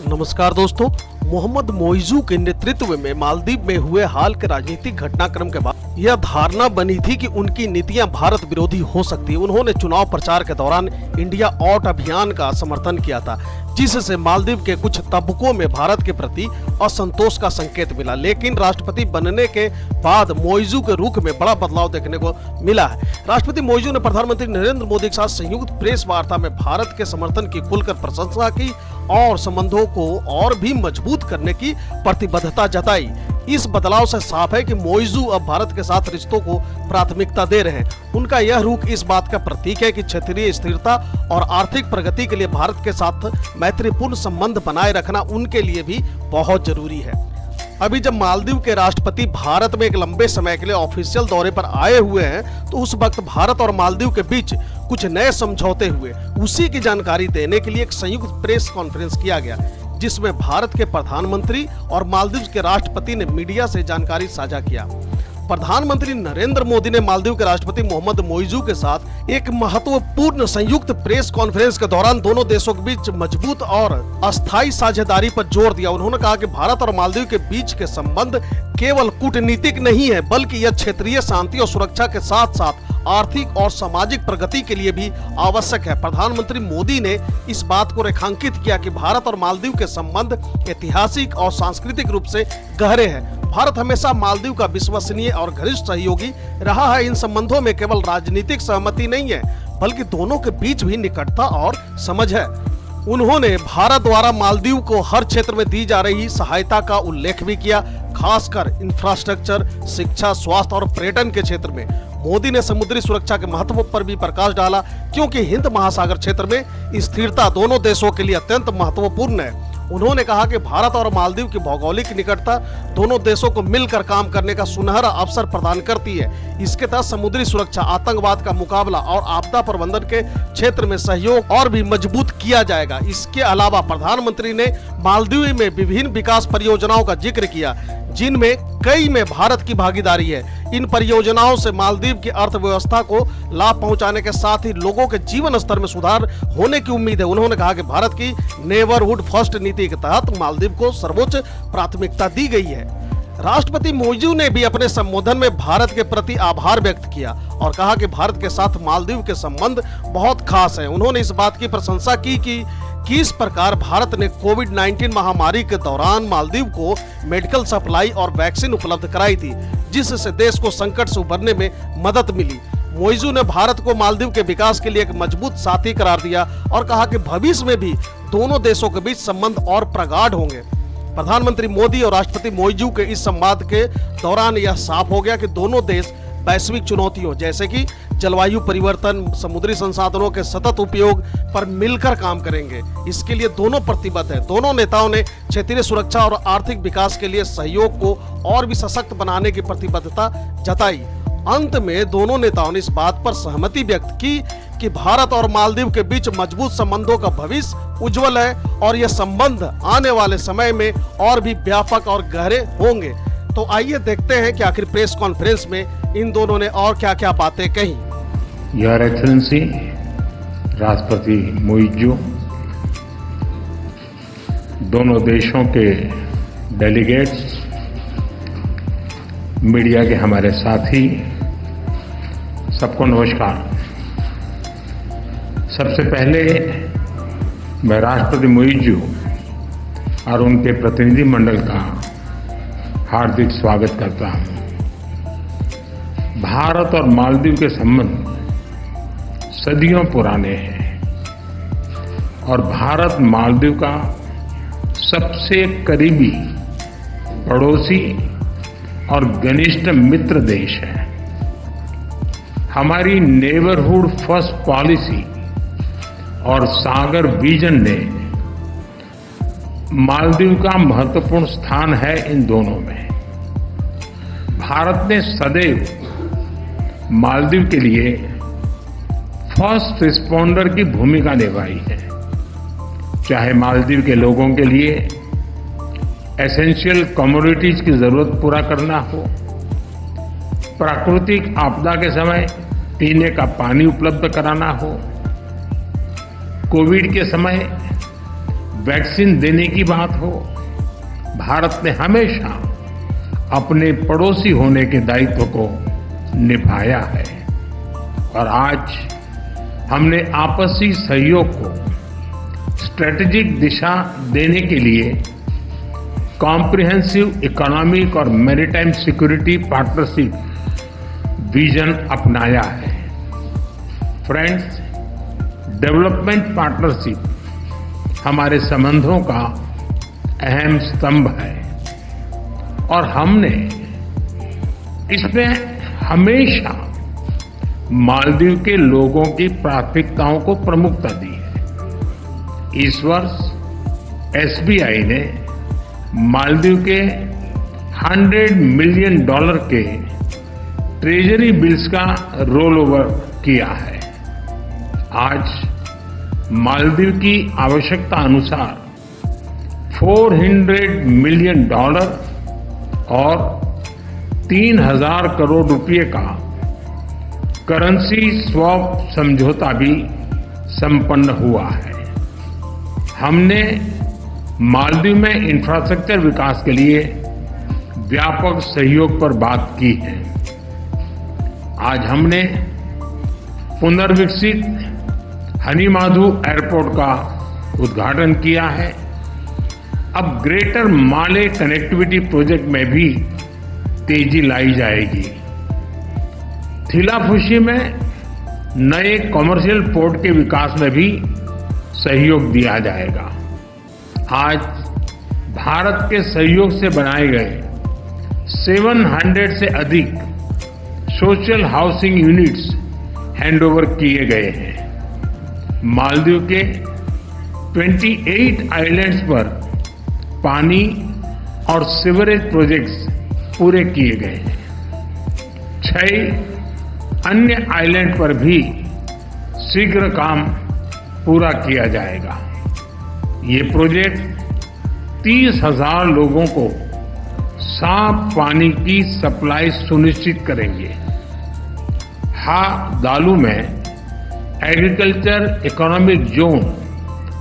नमस्कार दोस्तों। मोहम्मद मोइजू के नेतृत्व में मालदीव में हुए हाल के राजनीतिक घटनाक्रम के बाद यह धारणा बनी थी कि उनकी नीतियां भारत विरोधी हो सकती है। उन्होंने चुनाव प्रचार के दौरान इंडिया आउट अभियान का समर्थन किया था, जिससे मालदीव के कुछ तबकों में भारत के प्रति असंतोष का संकेत मिला। लेकिन राष्ट्रपति बनने के बाद मोइजू के रुख में बड़ा बदलाव देखने को मिला है। राष्ट्रपति मोइजू ने प्रधानमंत्री नरेंद्र मोदी के साथ संयुक्त प्रेस वार्ता में भारत के समर्थन की खुलकर प्रशंसा की और संबंधों को और भी मजबूत करने की प्रतिबद्धता जताई। इस बदलाव से साफ है कि मोइजू अब भारत के साथ रिश्तों को प्राथमिकता दे रहे हैं। उनका यह रुख इस बात का प्रतीक है कि क्षेत्रीय स्थिरता और आर्थिक प्रगति के लिए भारत के साथ मैत्रीपूर्ण संबंध बनाए रखना उनके लिए भी बहुत जरूरी है। अभी जब मालदीव के राष्ट्रपति भारत में एक लंबे समय के लिए ऑफिशियल दौरे पर आए हुए हैं, तो उस वक्त भारत और मालदीव के बीच कुछ नए समझौते हुए। उसी की जानकारी देने के लिए एक संयुक्त प्रेस कॉन्फ्रेंस किया गया, जिसमें भारत के प्रधानमंत्री और मालदीव के राष्ट्रपति ने मीडिया से जानकारी साझा किया। प्रधानमंत्री नरेंद्र मोदी ने मालदीव के राष्ट्रपति मोहम्मद मोइजू के साथ एक महत्वपूर्ण संयुक्त प्रेस कॉन्फ्रेंस के दौरान दोनों देशों के बीच मजबूत और अस्थायी साझेदारी पर जोर दिया। उन्होंने कहा कि भारत और मालदीव के बीच के संबंध केवल कूटनीतिक नहीं है, बल्कि यह क्षेत्रीय शांति और सुरक्षा के साथ साथ आर्थिक और सामाजिक प्रगति के लिए भी आवश्यक है। प्रधानमंत्री मोदी ने इस बात को रेखांकित किया कि भारत और मालदीव के संबंध ऐतिहासिक और सांस्कृतिक रूप से गहरे हैं। भारत हमेशा मालदीव का विश्वसनीय और घनिष्ठ सहयोगी रहा है। इन संबंधों में केवल राजनीतिक सहमति नहीं है, बल्कि दोनों के बीच भी निकटता और समझ है। उन्होंने भारत द्वारा मालदीव को हर क्षेत्र में दी जा रही सहायता का उल्लेख भी किया, खासकर इंफ्रास्ट्रक्चर, शिक्षा, स्वास्थ्य और पर्यटन के क्षेत्र में। मोदी ने समुद्री सुरक्षा के महत्व पर भी प्रकाश डाला, क्योंकि हिंद महासागर क्षेत्र में स्थिरता दोनों देशों के लिए अत्यंत महत्वपूर्ण है। उन्होंने कहा कि भारत और मालदीव की भौगोलिक निकटता दोनों देशों को मिलकर काम करने का सुनहरा अवसर प्रदान करती है। इसके तहत समुद्री सुरक्षा, आतंकवाद का मुकाबला और आपदा प्रबंधन के क्षेत्र में सहयोग और भी मजबूत किया जाएगा। इसके अलावा प्रधानमंत्री ने मालदीव में विभिन्न विकास परियोजनाओं का जिक्र किया, जिनमें कई में भारत की भागीदारी है। इन परियोजनाओं से मालदीव की अर्थव्यवस्था को लाभ पहुंचाने के साथ ही लोगों के जीवन स्तर में सुधार होने की उम्मीद है। उन्होंने कहा कि भारत की नेबरहुड फर्स्ट नीति के तहत मालदीव को सर्वोच्च प्राथमिकता दी गई है। राष्ट्रपति मोइजू ने भी अपने संबोधन में भारत के प्रति आभार व्यक्त किया और कहा कि भारत के साथ मालदीव के संबंध बहुत खास हैं। उन्होंने इस बात की प्रशंसा की कि किस प्रकार भारत ने कोविड-19 महामारी के दौरान मालदीव को मेडिकल सप्लाई और वैक्सीन उपलब्ध कराई थी, जिससे देश को संकट से उबरने में मदद मिली। मोइजू ने भारत को मालदीव के विकास के लिए एक मजबूत साथी करार दिया और कहा कि भविष्य में भी दोनों देशों के बीच संबंध और प्रगाढ़ होंगे। प्रधानमंत्री मोदी और राष्ट्रपति मोइजू के इस संवाद के दौरान यह साफ हो गया कि दोनों देश वैश्विक चुनौतियों जैसे कि जलवायु परिवर्तन, समुद्री संसाधनों के सतत उपयोग पर मिलकर काम करेंगे। इसके लिए दोनों प्रतिबद्ध हैं। दोनों नेताओं ने क्षेत्रीय सुरक्षा और आर्थिक विकास के लिए सहयोग को और भी सशक्त बनाने की प्रतिबद्धता जताई। अंत में दोनों नेताओं ने इस बात पर सहमति व्यक्त की कि भारत और मालदीव के बीच मजबूत संबंधों का भविष्य उज्जवल है और यह संबंध आने वाले समय में और भी व्यापक और गहरे होंगे। तो आइए देखते हैं कि आखिर प्रेस कॉन्फ्रेंस में इन दोनों ने और क्या क्या बातें कही। योर एक्सेलेंसी राष्ट्रपति मोइजू, दोनों देशों के डेलीगेट्स, मीडिया के हमारे साथी, सबको नमस्कार। सबसे पहले मैं राष्ट्रपति मोइजू और उनके प्रतिनिधि मंडल का हार्दिक स्वागत करता हूं। भारत और मालदीव के संबंध सदियों पुराने हैं और भारत मालदीव का सबसे करीबी पड़ोसी और घनिष्ठ मित्र देश है। हमारी नेबरहुड फर्स्ट पॉलिसी और सागर विजन ने मालदीव का महत्वपूर्ण स्थान है इन दोनों में। भारत ने सदैव मालदीव के लिए फर्स्ट रिस्पॉन्डर की भूमिका निभाई है, चाहे मालदीव के लोगों के लिए एसेंशियल कमोडिटीज की जरूरत पूरा करना हो, प्राकृतिक आपदा के समय पीने का पानी उपलब्ध कराना हो, कोविड के समय वैक्सीन देने की बात हो, भारत ने हमेशा अपने पड़ोसी होने के दायित्व को निभाया है और आज हमने आपसी सहयोग को स्ट्रेटेजिक दिशा देने के लिए कॉम्प्रिहेंसिव इकोनॉमिक और मैरीटाइम सिक्योरिटी पार्टनरशिप विजन अपनाया है। फ्रेंड्स, डेवलपमेंट पार्टनरशिप हमारे संबंधों का अहम स्तंभ है और हमने इसमें हमेशा मालदीव के लोगों की प्राथमिकताओं को प्रमुखता दी है। इस वर्ष एसबीआई ने मालदीव के $100 मिलियन के ट्रेजरी बिल्स का रोल ओवर किया है। आज मालदीव की आवश्यकता अनुसार $400 मिलियन और 3,000 करोड़ रुपए का करेंसी स्वैप समझौता भी संपन्न हुआ है। हमने मालदीव में इंफ्रास्ट्रक्चर विकास के लिए व्यापक सहयोग पर बात की है। आज हमने पुनर्विकसित हनीमाधु एयरपोर्ट का उद्घाटन किया है। अब ग्रेटर माले कनेक्टिविटी प्रोजेक्ट में भी तेजी लाई जाएगी। थिलाफुशी में नए कमर्शियल पोर्ट के विकास में भी सहयोग दिया जाएगा। आज भारत के सहयोग से बनाए गए 700 से अधिक सोशल हाउसिंग यूनिट्स हैंडओवर किए गए हैं। मालदीव के 28 आइलैंड्स पर पानी और सीवरेज प्रोजेक्ट्स पूरे किए गए हैं। 6 अन्य आइलैंड पर भी शीघ्र काम पूरा किया जाएगा। ये प्रोजेक्ट 30,000 लोगों को साफ पानी की सप्लाई सुनिश्चित करेंगे। हा दालू में एग्रीकल्चर इकोनॉमिक जोन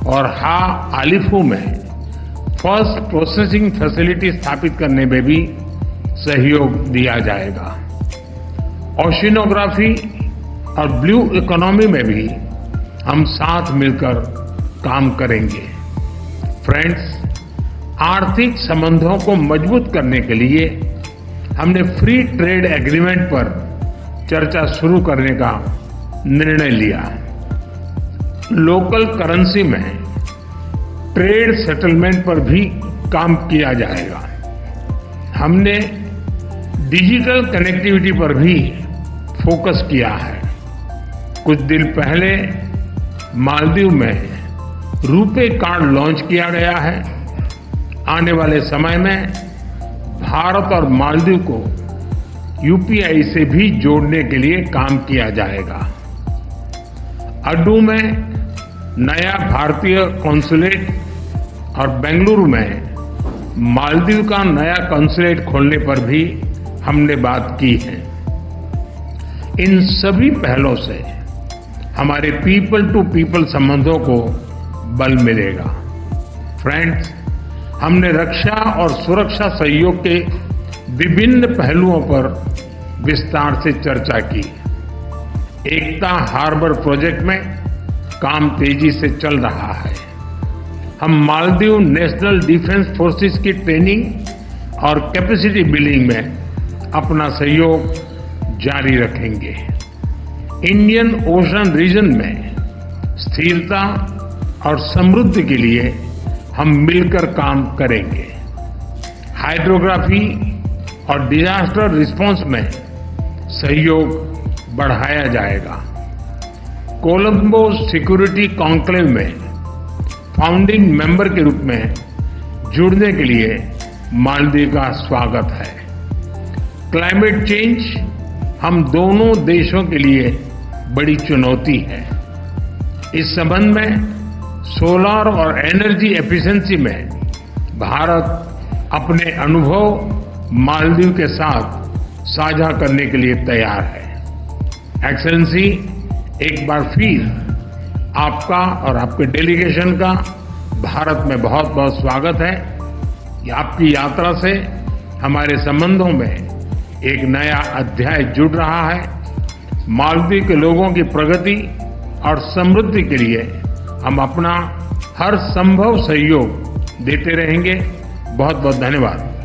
और हा आलिफू में फर्स्ट प्रोसेसिंग फैसिलिटी स्थापित करने में भी सहयोग दिया जाएगा। ओशिनोग्राफी और ब्लू इकोनॉमी में भी हम साथ मिलकर काम करेंगे। फ्रेंड्स, आर्थिक संबंधों को मजबूत करने के लिए हमने फ्री ट्रेड एग्रीमेंट पर चर्चा शुरू करने का निर्णय लिया। लोकल करेंसी में ट्रेड सेटलमेंट पर भी काम किया जाएगा। हमने डिजिटल कनेक्टिविटी पर भी फोकस किया है। कुछ दिन पहले मालदीव में रुपे कार्ड लॉन्च किया गया है। आने वाले समय में भारत और मालदीव को यूपीआई से भी जोड़ने के लिए काम किया जाएगा। अड्डू में नया भारतीय कॉन्सुलेट और बेंगलुरु में मालदीव का नया कॉन्सुलेट खोलने पर भी हमने बात की है। इन सभी पहलों से हमारे पीपल टू पीपल संबंधों को बल मिलेगा। फ्रेंड्स, हमने रक्षा और सुरक्षा सहयोग के विभिन्न पहलुओं पर विस्तार से चर्चा की। एकता हार्बर प्रोजेक्ट में काम तेजी से चल रहा है। हम मालदीव नेशनल डिफेंस फोर्सेस की ट्रेनिंग और कैपेसिटी बिल्डिंग में अपना सहयोग जारी रखेंगे। इंडियन ओशन रीजन में स्थिरता और समृद्धि के लिए हम मिलकर काम करेंगे। हाइड्रोग्राफी और डिजास्टर रिस्पांस में सहयोग बढ़ाया जाएगा। कोलंबो सिक्योरिटी कॉन्क्लेव में फाउंडिंग मेंबर के रूप में जुड़ने के लिए मालदीव का स्वागत है। क्लाइमेट चेंज हम दोनों देशों के लिए बड़ी चुनौती है। इस संबंध में सोलर और एनर्जी एफिशिएंसी में भारत अपने अनुभव मालदीव के साथ साझा करने के लिए तैयार है। एक्सेलेंसी, एक बार फिर आपका और आपके डेलीगेशन का भारत में बहुत बहुत स्वागत है कि आपकी यात्रा से हमारे संबंधों में एक नया अध्याय जुड़ रहा है। मालदीव के लोगों की प्रगति और समृद्धि के लिए हम अपना हर संभव सहयोग देते रहेंगे। बहुत बहुत धन्यवाद।